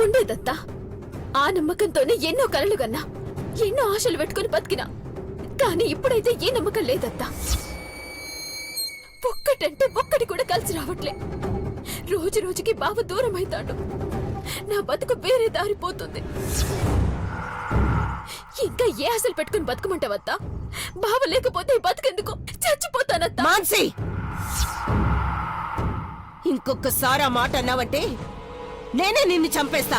ఉండేదత్తా. ఆ నమ్మకంతోనే ఎన్నో కలలు కన్నా, ఎన్నో ఆశలు పెట్టుకుని బతికినా. కానీ ఇప్పుడైతే ఏ నమ్మకం లేదత్తా. ఒక్కటంటే ఒక్కటి కూడా కలిసి రావట్లే. రోజు రోజుకి బావ దూరం అవుతాడు. నా బతుకు వేరే దారిపోతుంది. ఇంకా ఏ ఆశలు పెట్టుకుని బతుకమంటావత్తా? బావ లేకపోతే బతుకెందుకు? చచ్చిపోతానత్తా. మాన్సి, ఇంకొకసారి ఆ మాట అన్నావంటే నేనే నిన్ను చంపేస్తా.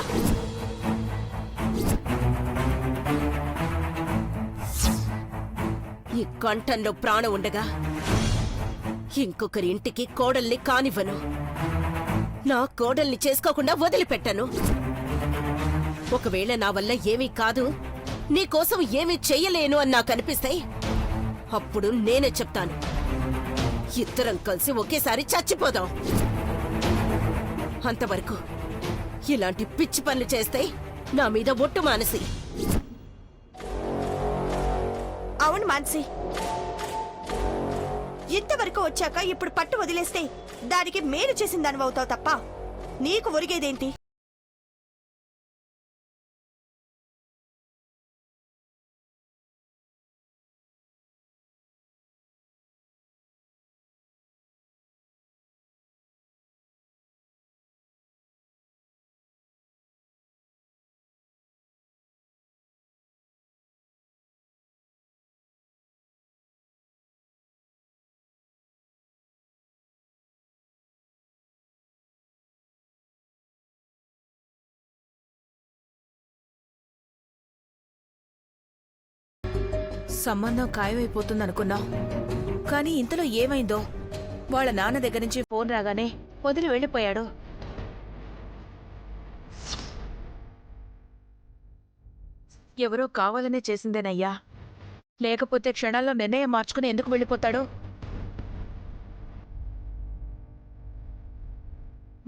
ఈ కంఠంలో ప్రాణం ఉండగా ఇంకొకరి ఇంటికి కోడల్ని కానివ్వను. నా కోడల్ని చేసుకోకుండా వదిలిపెట్టను. ఒకవేళ నా వల్ల ఏమీ కాదు, నీకోసం ఏమీ చెయ్యలేను అని నాకు అనిపిస్తే అప్పుడు నేనే చెప్తాను. ఇద్దరం కలిసి ఒకేసారి చచ్చిపోదాం. అంతవరకు ఇలాంటి పిచ్చి పనులు చేస్తే నా మీద ఒట్టు మానసి. అవును మాన్సి, ఇంతవరకు వచ్చాక ఇప్పుడు పట్టు వదిలేస్తే దానికి మేలు చేసిందాని అవుతావు తప్ప నీకు ఒరిగేదేంటి? సంబంధం ఖాయమైపోతుందనుకున్నాం. కానీ ఇంతలో ఏమైందో? వాళ్ళ నాన్న దగ్గర నుంచి ఫోన్ రాగానే వదిలి వెళ్ళిపోయాడు. ఎవరో కావాలనే చేసిందేనయ్యా. లేకపోతే క్షణాల్లో నిర్ణయం మార్చుకుని ఎందుకు వెళ్ళిపోతాడు?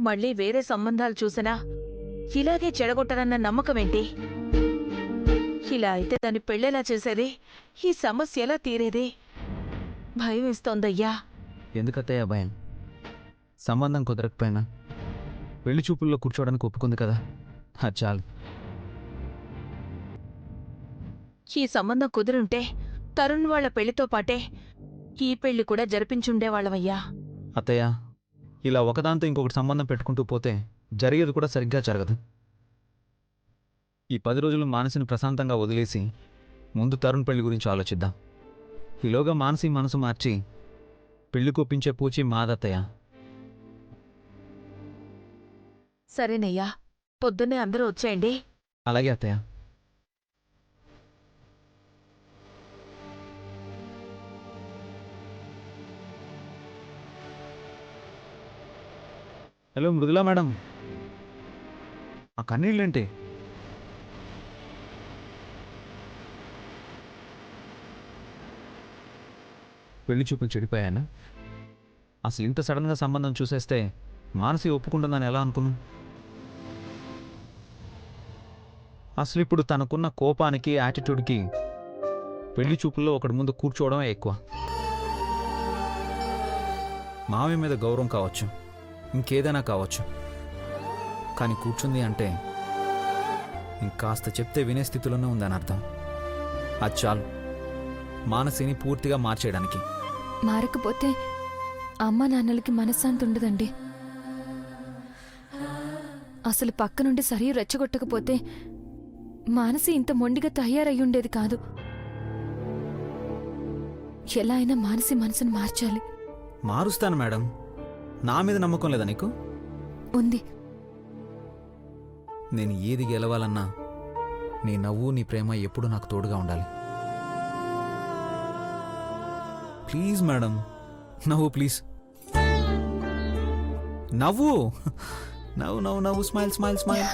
మళ్ళీ వేరే సంబంధాలు చూసినా ఇలాగే చెడగొట్టనన్న నమ్మకమేంటి? ఇలా అయితే దాన్ని పెళ్ళేలా చేసేది? ఈ సమస్య ఎలా తీరేది? భయం వేస్తోందయ్యా. ఎందుకత్తయ్యా భయం? సంబంధం కుదరకపోయినా పెళ్లి చూపుల్లో కూర్చోవడానికి ఒప్పుకుంది కదా, అది చాలు. ఈ సంబంధం కుదురుంటే తరుణ్ వాళ్ల పెళ్లితో పాటే ఈ పెళ్లి కూడా జరిపించుండేవాళ్ళమయ్యా. అత్తయ్య, ఇలా ఒకదాంతో ఇంకొకటి సంబంధం పెట్టుకుంటూ పోతే జరిగేది కూడా సరిగ్గా జరగదు. ఈ 10 రోజులు మానసిని ప్రశాంతంగా వదిలేసి ముందు తరుణ్ పెళ్లి గురించి ఆలోచిద్దాం. ఈలోగా మానసి మనసు మార్చి పెళ్లి కొప్పించే పూచి మాదత్తయ్య. సరేనయ్యా, పొద్దున్నే అందరూ వచ్చేయండి. అలాగే అత్తయ్య. హలో మృదులా మేడం, ఆ కన్నీళ్ళేంటి? పెళ్లి చూపులు చెడిపోయానా? అసలు ఇంత సడన్గా సంబంధం చూసేస్తే మానసి ఒప్పుకుంటుందని ఎలా అనుకున్నాను? అసలు ఇప్పుడు తనకున్న కోపానికి, యాటిట్యూడ్కి పెళ్లి చూపుల్లో ఒకటి ముందు కూర్చోవడమే ఎక్కువ. మావి మీద గౌరవం కావచ్చు, ఇంకేదైనా కావచ్చు, కానీ కూర్చుంది అంటే ఇంకాస్త చెప్తే వినే స్థితిలోనే ఉందని అర్థం. అది చాలు మానసిని పూర్తిగా మార్చేయడానికి. మారకపోతే అమ్మ నాన్నలకి మనశ్శాంతి ఉండదండి. అసలు పక్క నుండి సరియు రెచ్చగొట్టకపోతే మానసి ఇంత మొండిగా తయారయ్యుండేది కాదు. ఎలా అయినా మానసి మనసును మార్చాలి. మారుస్తాను మేడం. నా మీద నమ్మకం లేదా నీకు? ఉంది. నేను ఏది గెలవాలన్నా నీ నవ్వు, నీ ప్రేమ ఎప్పుడూ నాకు తోడుగా ఉండాలి. ప్లీజ్ మేడం, నవ్వు ప్లీజ్. నవ్వు నవ్వు నవ్వు నవ్వు. Smile smile smile.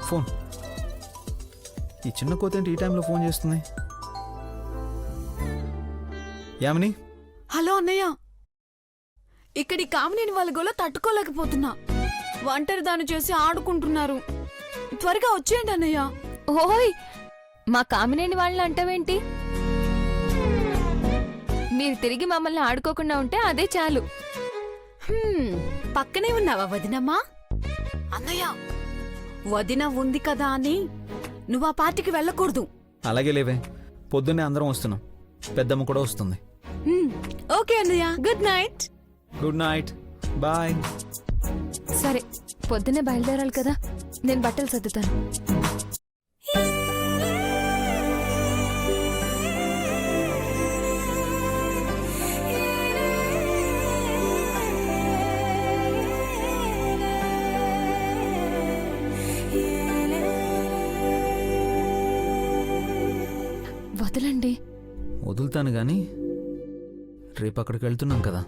ఫోన్. ఈ చిన్న కోతేంటి ఈ టైంలో ఫోన్ చేస్తుంది? యామిని. హలో అన్నయ్య, ఇక్కడి కామినేని వాళ్ళ గోల తట్టుకోలేకపోతున్నా. ఒంటరి దాన్ని చేసి ఆడుకుంటున్నారు. త్వరగా వచ్చేయండి అన్నయ్య. ఓయ్, మా కామినేని వాళ్ళని అంటావేంటి? మీరు తిరిగి మమ్మల్ని ఆడుకోకుండా ఉంటే అదే చాలు. పక్కనే ఉన్నావా వదినమ్మా? అన్నయ్య, వదిన ఉంది కదా అని నువ్వు ఆ పార్టీకి వెళ్ళకూడదు. అలాగే లేవే, పొద్దున్నే అందరం వస్తున్నాం, పెద్దమ్మ కూడా వస్తుంది. ఓకే అన్నయ్య, good night. Good night, bye. సరే, పొద్దున్నే బయలుదేరాలి కదా, నేను బట్టలు సర్దుతాను. వదలండి. వదులుతాను కానీ రేపు అక్కడికి వెళ్తున్నాం కదా,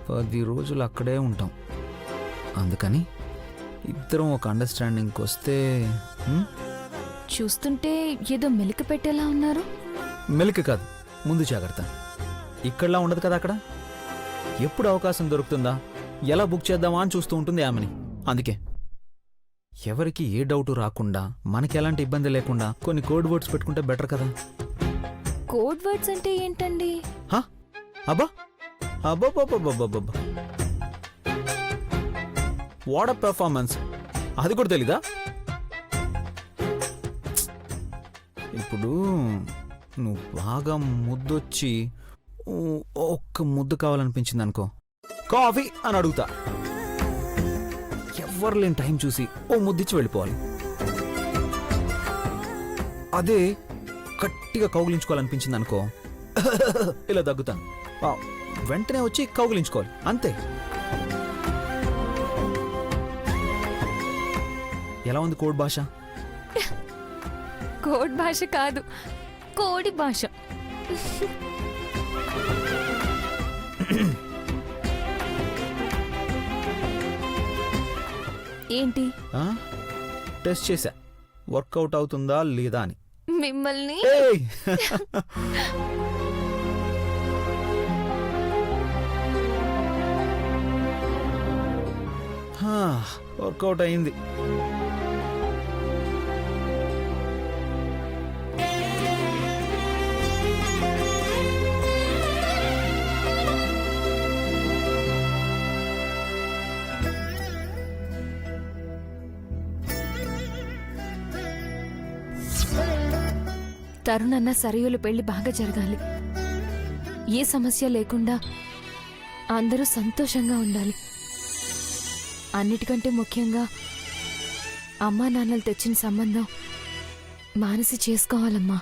10 రోజులు అక్కడే ఉంటాం. అందుకని ఇద్దరం ఒక అండర్స్టాండింగ్కి వస్తే. చూస్తుంటే ఏదో మెలిక పెట్టేలా ఉన్నారు. మెలిక కాదు, ముందు జాగ్రత్త. ఇక్కడలా ఉండదు కదా అక్కడ. ఎప్పుడు అవకాశం దొరుకుతుందా, ఎలా బుక్ చేద్దామా అని చూస్తూ ఉంటుంది ఆమెని. అందుకే ఎవరికి ఏ డౌటు రాకుండా, మనకి ఎలాంటి ఇబ్బంది లేకుండా కొన్ని కోడ్ వర్డ్స్ పెట్టుకుంటే బెటర్ కదా. కోడ్ వర్డ్స్ అంటే ఏంటండి? హా? అబ్బా అబ్బా, వాట్ పెర్ఫార్మెన్స్, అది కూడా తెలీదా? ఇప్పుడు నువ్వు బాగా ముద్దొచ్చి ఒక్క ముద్దు కావాలనిపించింది అనుకో, కాఫీ అని అడుగుతా. ఎవ్వరు లేని టైం చూసి ఓ ముద్దిచ్చి వెళ్ళిపోవాలి. అదే గట్టిగా కౌగిలించుకోవాలనిపించింది అనుకో, ఇలా దగ్గుతాను, వెంటనే వచ్చి కౌగిలించుకోవాలి, అంతే. ఎలా ఉంది కోడ్ భాష? కోడ్ భాష కాదు, కోడి భాష. ఏంటి? టెస్ట్ చేశా, వర్కౌట్ అవుతుందా లేదా అని. మిమ్మల్ని ఏయ్! వర్కౌట్ అయింది. తరుణ్ అన్న సరయుల పెళ్లి బాగా జరగాలి. ఏ సమస్య లేకుండా అందరూ సంతోషంగా ఉండాలి. అన్నిటికంటే ముఖ్యంగా అమ్మా నాన్నలు తెచ్చిన సంబంధం మానసి చేసుకోవాలమ్మా.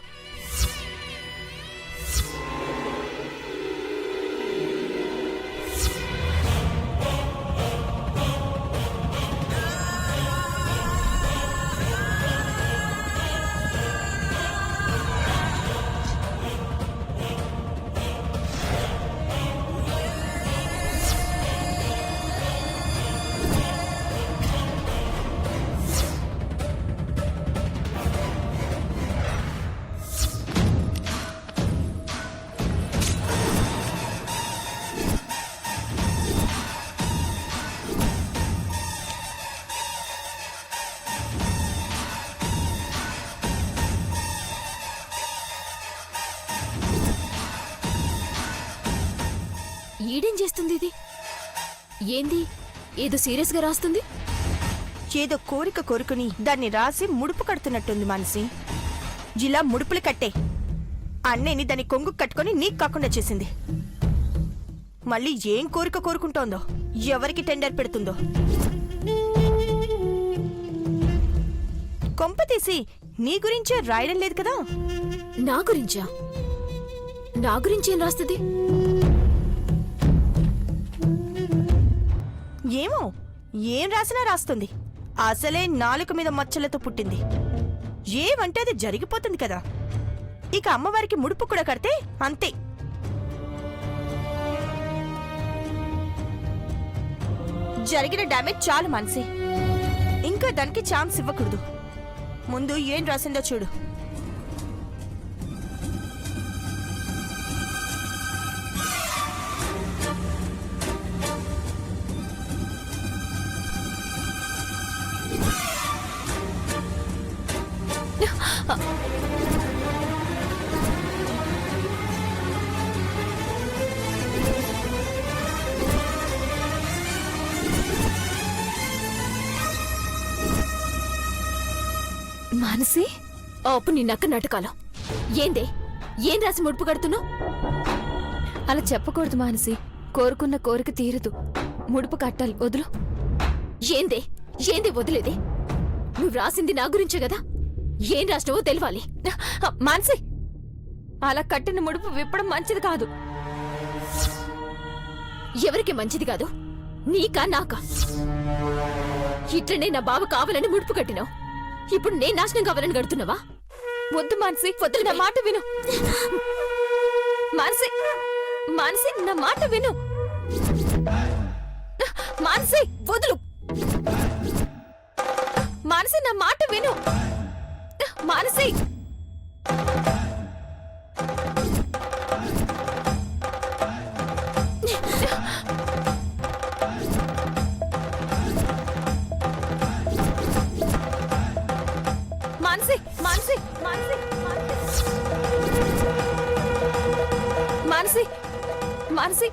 ఈడేం చేస్తుంది ఇది? ఏంది ఏదో సీరియస్ గా రాస్తుంది? ఏదో కోరిక కోరుకుని దాన్ని రాసి ముడుపు కడుతున్నట్టుంది మానసి. ఇలా ముడుపులు కట్టే అన్నేని దాని కొంగు కట్టుకొని నీకు కాకుండా చేసింది. మళ్ళీ ఏం కోరిక కోరుకుంటోందో, ఎవరికి టెండర్ పెడుతుందో. కొంప తీసి నీ గురించే రాయడం లేదు కదా? నా గురించా? నా గురించి ఏం రాస్తుంది? ఏమో, ఏం రాసినా రాస్తుంది. అసలే నాలుక మీద మచ్చలతో పుట్టింది. ఏమంటే అది జరిగిపోతుంది కదా. ఇక అమ్మవారికి ముడుపు కూడా కడితే అంతే. జరిగిన డ్యామేజ్ చాలు మానసి, ఇంకా దానికి ఛాన్స్ ఇవ్వకూడదు. ముందు ఏం రాసిందో చూడు. మానసి అప్పుడు నీ నక్క నాటకాలు ఏందే ఏం రాసి ముడుపు కడుతున్నావు? అలా చెప్పకూడదు మానసి. కోరుకున్న కోరిక తీరదు. ముడుపు కట్టాలి. వదులు. ఏందే ఏంది వదిలేదే? నువ్వు రాసింది నా గురించే కదా, ఏం రాసినావో తెలవాలి. మానసి, అలా కట్టిన ముడుపు విప్పడం మంచిది కాదు. ఎవరికి మంచిది కాదు, నీకా నాకా? ఇట్లనే నా బావ కావాలని ముడుపు కట్టినావు, ఇప్పుడు నేను నాశనం కావాలని కడుతున్నావా? వద్దు మానసి, వద్దు. నా మాట విను మానసి. మానసి, నా మాట విను మానసి. వదులు మానసి, నా మాట విను మానసి. మానసి, మానసి, మానసి, మానసి, మానసి.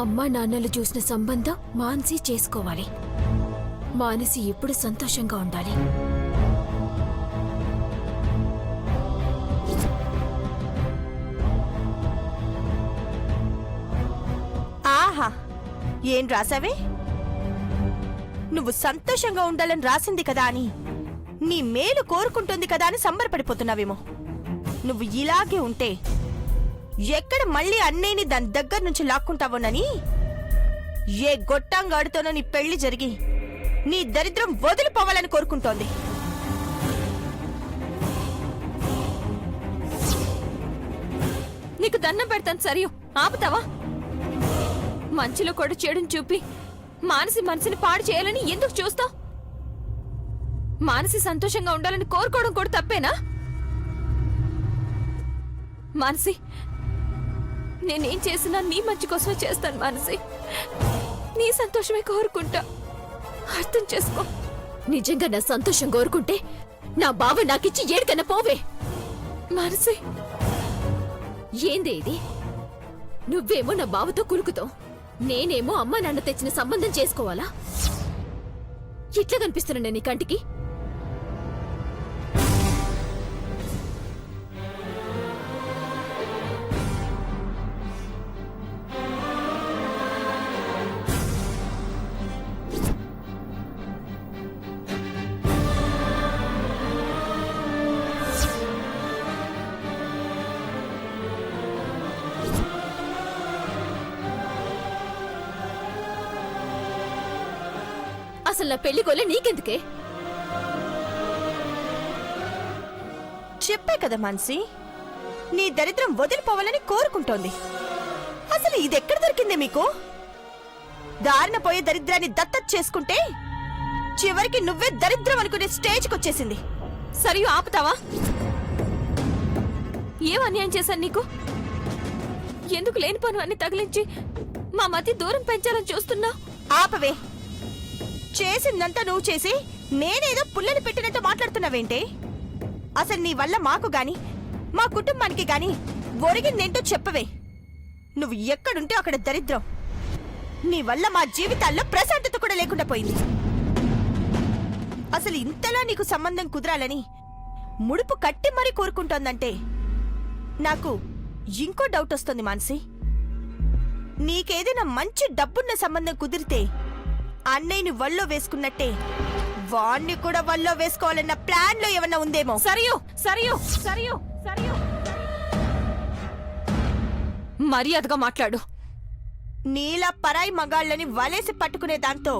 అమ్మా నాన్నలు చూసిన సంబంధం మానసి చేసుకోవాలి. మానసి ఎప్పుడు సంతోషంగా ఉండాలి. ఆహా, ఏం రాసావే? నువ్వు సంతోషంగా ఉండాలని రాసింది కదా అని, నీ మేలు కోరుకుంటుంది కదా అని సంబరపడిపోతున్నావేమో. నువ్వు ఇలాగే ఉంటే ఎక్కడ మళ్ళీ అన్నయ్యని దాని దగ్గర నుంచి లాక్కుంటావోనని, ఏ గొట్టంగాడుతోనో నీ పెళ్లి జరిగి నీ దరిద్రం వదిలిపోవాలని కోరుకుంటోంది. నీకు దండం పెడతాను, సరియు ఆపుతావా? మంచిలో కూడా చెడుని చూపి మానసి మనసుని పాడు చేయాలని ఎందుకు చూస్తావు? మానసి సంతోషంగా ఉండాలని కోరుకోవడం కూడా తప్పేనా? మానసి, నేనేం చేసినా నీ మంచి కోసమే చేస్తాను మానసి. నీ సంతోషమే కోరుకుంటా, అర్థం చేసుకో. నిజంగా నా సంతోషం కోరుకుంటే నా బావ నాకిచ్చి ఏడికన్నా పోవే. మానసి, ఏందే ఇది? నువ్వేమో నా బావతో కులుకుతావు, నేనేమో అమ్మా నాన్న తెచ్చిన సంబంధం చేసుకోవాలా? ఇట్లా కనిపిస్తున్నా నీ కంటికి? అసలు నా పెళ్లి గోలే నీకెందుకే? చెప్పే కదా మాన్సి, నీ దరిద్రం వదిలిపోవాలని కోరుకుంటోంది. అసలు ఇదెక్కడ దొరికిందే మీకు? దారిన పోయే దరిద్రాన్ని దత్తత చేసుకుంటే చివరికి నువ్వే దరిద్రం అనుకునే స్టేజ్కి వచ్చేసింది. సరియు ఆపుతావా? ఏం అన్యాయం చేశాను నీకు? ఎందుకు లేని పను అన్ని తగిలించి మా మధ్య దూరం పెంచాలని చూస్తున్నా? ఆపవే. చేసిందంతా నువ్వు చేసి నేనేదో పుల్లని పెట్టినట్టు మాట్లాడుతున్నావేంటే? అసలు నీ వల్ల మాకు గాని మా కుటుంబానికి గాని ఒరిగిందేంటో చెప్పవే. నువ్వు ఎక్కడుంటే అక్కడ దరిద్రం. నీ వల్ల మా జీవితాల్లో ప్రశాంతత కూడా లేకుండా పోయింది. అసలు ఇంతలా నీకు సంబంధం కుదరాలని ముడుపు కట్టి మరీ కోరుకుంటోందంటే నాకు ఇంకో డౌట్ వస్తుంది మాన్సి. నీకేదైనా మంచి డబ్బున్న సంబంధం కుదిరితే అన్నయ్యని వల్లో వేసుకున్నట్టే వాణ్ణి కూడా వల్లో వేసుకోవాలన్న ప్లాన్ లో ఏమన్నా ఉందేమో. సరియు, సరియు, సరియు, సరియు. మర్యాదగా మాట్లాడు. నీలా పరాయి మగాళ్ళని వలేసి పట్టుకునే దాంతో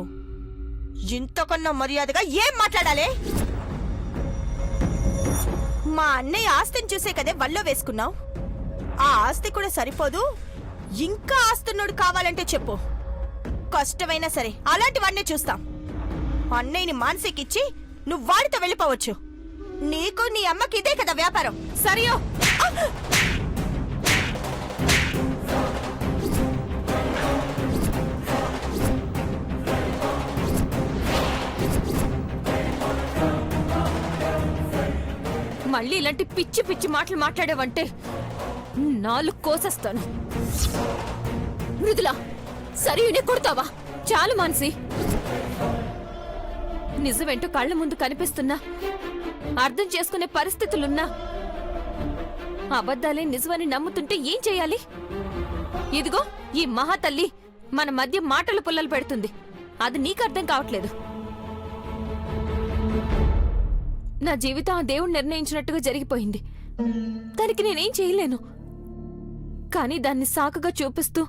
ఇంతకన్నా మర్యాదగా ఏం మాట్లాడాలి? మా అన్నయ్య ఆస్తిని చూసే కదే వల్లో వేసుకున్నావు. ఆ ఆస్తి కూడా సరిపోదు, ఇంకా ఆస్తున్నోడు కావాలంటే చెప్పు. కష్టమైనా సరే అలాంటి వాడినే చూస్తాం. అన్నయ్యని మానసికిచ్చి నువ్వు వాడితో వెళ్ళిపోవచ్చు. నీకు నీ అమ్మకి ఇదే కదా వ్యాపారం. సరియు. మళ్ళీ ఇలాంటి పిచ్చి పిచ్చి మాటలు మాట్లాడావంటే నాలుగు కోసేస్తాను. మృదులా, సరియునే కొడతావా? చాలు మానసి. నిజమేంటో కళ్ళ ముందు కనిపిస్తున్నా, అర్థం చేసుకునే పరిస్థితులున్నా అబద్ధాలే నిజమని నమ్ముతుంటే ఏం చెయ్యాలి? ఇదిగో ఈ మహాతల్లి మన మధ్య మాటలు పుల్లలు పెడుతుంది. అది నీకు అర్థం కావట్లేదు. నా జీవితం ఆ దేవుడు నిర్ణయించినట్టుగా జరిగిపోయింది. దానికి నేనేం చేయలేను. కానీ దాన్ని సాకుగా చూపిస్తూ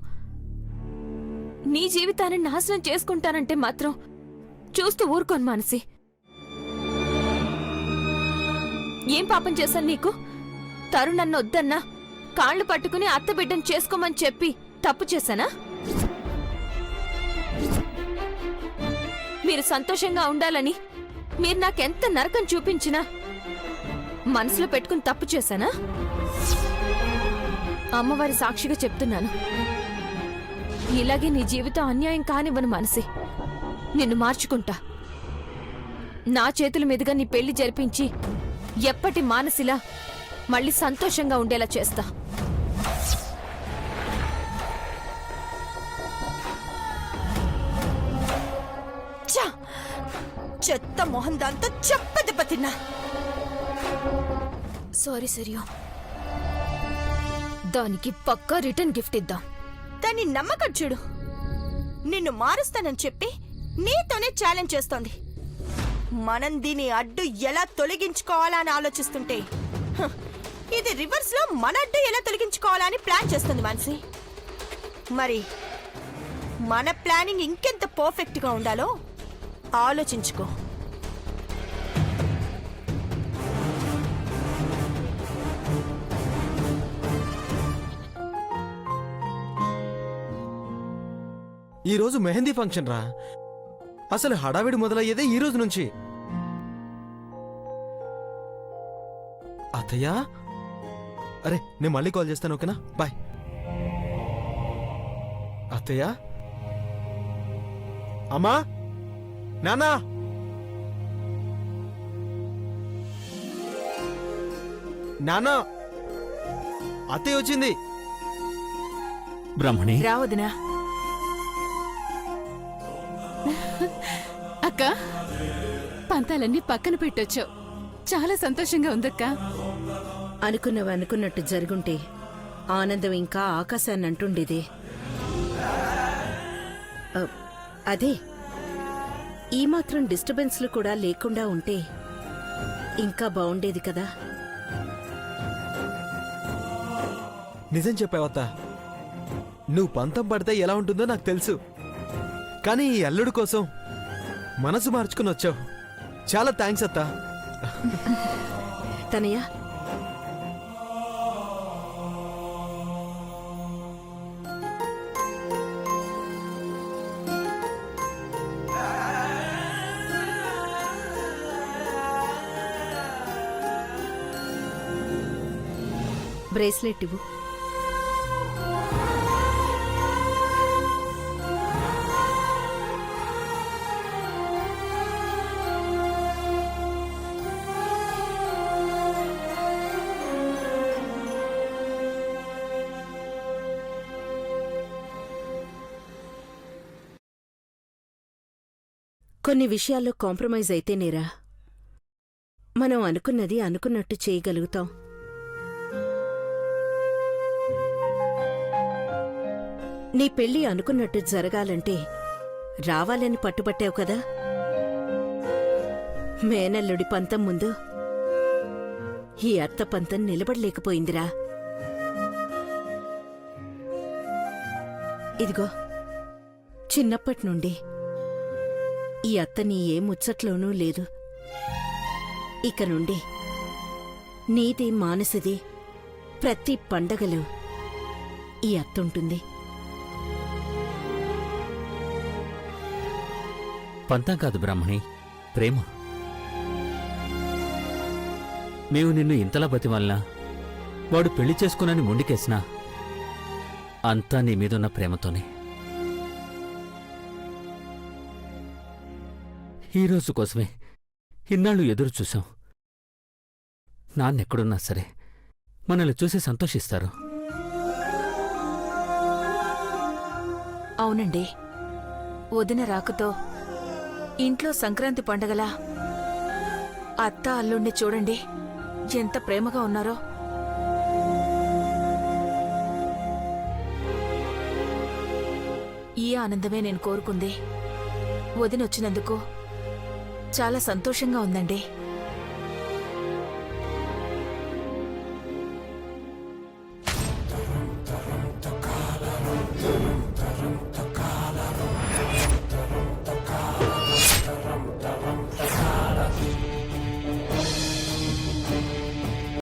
నీ జీవితాన్ని నాశనం చేసుకుంటానంటే మాత్రం చూస్తూ ఊరుకోను మానసి. ఏం పాపం చేశాను నీకు? తరు నన్ను వద్దన్నా కాళ్ళు పట్టుకుని అత్త బిడ్డను చేసుకోమని చెప్పి తప్పు చేశానా? మీరు సంతోషంగా ఉండాలని మీరు నాకెంత నరకం చూపించినా మనసులో పెట్టుకుని తప్పు చేశానా? అమ్మవారి సాక్షిగా చెప్తున్నాను, ఇలాగే నీ జీవితం అన్యాయం కానివ్వను మనసి. నిన్ను మార్చుకుంటా. నా చేతుల మీదుగా నీ పెళ్లి జరిపించి ఎప్పటి మానసిలా మళ్ళీ సంతోషంగా ఉండేలా చేస్తా. ఛ! చెత్త మొహం దాంతో చెప్పదెబ్బ తిన్నా. సారీ సరియో, దానికి పక్కా రిటర్న్ గిఫ్ట్ ఇద్దాం. దాన్ని నమ్మకం చూడు. నిన్ను మారుస్తానని చెప్పి నీతోనే ఛాలెంజ్ చేస్తోంది. మనం దీని అడ్డు ఎలా తొలగించుకోవాలా అని ఆలోచిస్తుంటే హ, ఇది రివర్స్ లో మన అడ్డు ఎలా తొలగించుకోవాలా అని ప్లాన్ చేస్తుంది మానసి. మరి మన ప్లానింగ్ ఇంకెంత పర్ఫెక్ట్ గా ఉండాలో ఆలోచించుకో. ఈరోజు మెహందీ ఫంక్షన్ రా. అసలు హడావిడి మొదలయ్యేదే ఈ రోజు నుంచి. అత్తయ్యా, అరే నేను మళ్ళీ కాల్ చేస్తాను, ఓకేనా? బాయ్. అత్తయ్యా, అమ్మా, నానా, నానా, అత్తయ్య వచ్చింది. బ్రహ్మణి, రావదునా అక్క, పంతాలన్నీ పక్కన పెట్టొచ్చు. చాలా సంతోషంగా ఉందక్క. అనుకున్నవి అనుకున్నట్టు జరుగుంటే ఆనందం ఇంకా ఆకాశాన్ని అంటుండేదే. అదే ఈ మాత్రం డిస్టర్బెన్స్లు కూడా లేకుండా ఉంటే ఇంకా బాగుండేది కదా. నిజం చెప్పావత్తా. నువ్వు పంతం పడితే ఎలా ఉంటుందో నాకు తెలుసు. కానీ ఈ అల్లుడు కోసం మనసు మార్చుకుని వచ్చావు. చాలా థ్యాంక్స్ అత్తా. తనయ్య, బ్రేస్లెట్ ఇవ్వు. కొన్ని విషయాల్లో కాంప్రమైజ్ అయితేనేరా మనం అనుకున్నది అనుకున్నట్టు చేయగలుగుతాం. నీ పెళ్లి అనుకున్నట్టు జరగాలంటే రావాలని పట్టుబట్టావు కదా. మేనల్లుడి పంతం ముందు ఈ అత్త పంతం నిలబడలేకపోయిందిరా. ఇదిగో, చిన్నప్పటి నుండి ఈ అత్తని ఏ ముచ్చట్లోనూ లేదు. ఇక నుండి నీది మానసిది ప్రతి పండగలు ఈ అత్తుంటుంది. పంతం కాదు బ్రాహ్మణి, ప్రేమ. మేము నిన్ను ఇంతలా బతిమాలినా, వాడు పెళ్లి చేసుకునని ముండికేసినా అంతా నీ మీదున్న ప్రేమతోనే. ఈ రోజు కోసమే ఇన్నాళ్ళు ఎదురు చూశాం. నాన్నెక్కడున్నా సరే మనల్ని చూసి సంతోషిస్తారు. అవునండి, వదిన రాకతో ఇంట్లో సంక్రాంతి పండగలా అత్త అల్లుణ్ణి చూడండి ఎంత ప్రేమగా ఉన్నారో. ఈ ఆనందమే నేను కోరుకుంది. వదినొచ్చినందుకు చాలా సంతోషంగా ఉందండి.